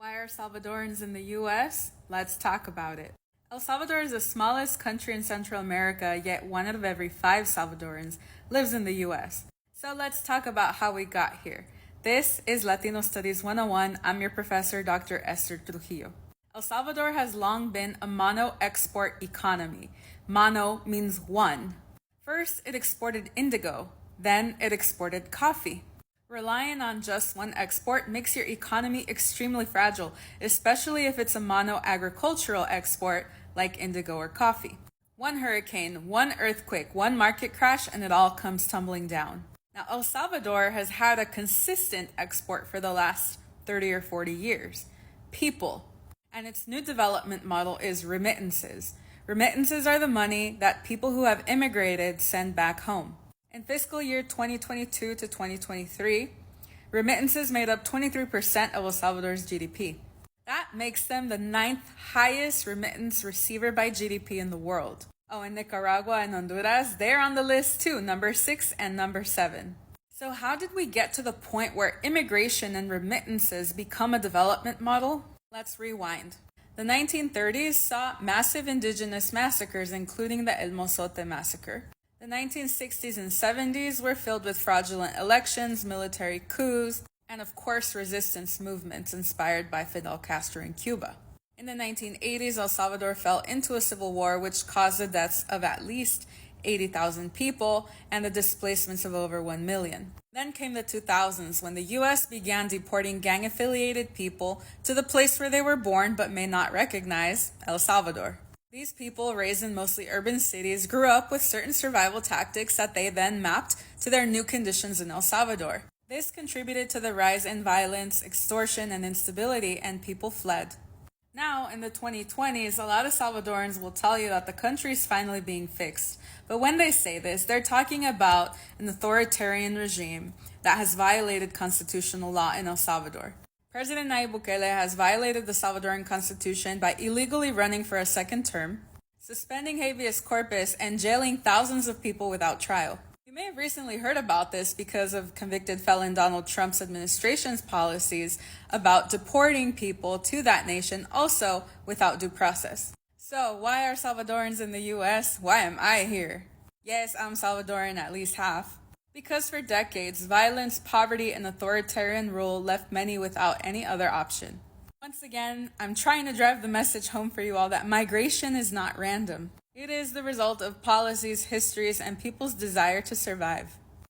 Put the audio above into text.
Why are Salvadorans in the US? Let's talk about it. El Salvador is the smallest country in Central America, yet one out of every 5 Salvadorans lives in the US. So let's talk about how we got here. This is Latino Studies 101. I'm your professor, Dr. Esther Trujillo. El Salvador has long been a mono-export economy. Mono means one. First, it exported indigo. Then it exported coffee. Relying on just one export makes your economy extremely fragile, especially if it's a mono-agricultural export like indigo or coffee. One hurricane, one earthquake, one market crash, and it all comes tumbling down. Now, El Salvador has had a consistent export for the last 30 or 40 years. People. And its new development model is remittances. Remittances are the money that people who have immigrated send back home. In fiscal year 2022 to 2023, remittances made up 23% of El Salvador's GDP. That makes them the 9th highest remittance receiver by GDP in the world. Oh, and Nicaragua and Honduras, they're on the list too, number 6 and number 7. So how did we get to the point where immigration and remittances become a development model? Let's rewind. The 1930s saw massive indigenous massacres, including the El Mozote massacre. The 1960s and 70s were filled with fraudulent elections, military coups, and of course resistance movements inspired by Fidel Castro in Cuba. In the 1980s, El Salvador fell into a civil war which caused the deaths of at least 80,000 people and the displacements of over 1 million. Then came the 2000s when the US began deporting gang-affiliated people to the place where they were born but may not recognize, El Salvador. These people, raised in mostly urban cities, grew up with certain survival tactics that they then mapped to their new conditions in El Salvador. This contributed to the rise in violence, extortion, and instability, and people fled. Now, in the 2020s, a lot of Salvadorans will tell you that the country is finally being fixed. But when they say this, they're talking about an authoritarian regime that has violated constitutional law in El Salvador. President Nayib Bukele has violated the Salvadoran constitution by illegally running for a second term, suspending habeas corpus, and jailing thousands of people without trial. You may have recently heard about this because of convicted felon Donald Trump's administration's policies about deporting people to that nation, also without due process. So, why are Salvadorans in the US? Why am I here? Yes, I'm Salvadoran, at least half. Because for decades, violence, poverty, and authoritarian rule left many without any other option. Once again, I'm trying to drive the message home for you all that migration is not random. It is the result of policies, histories, and people's desire to survive.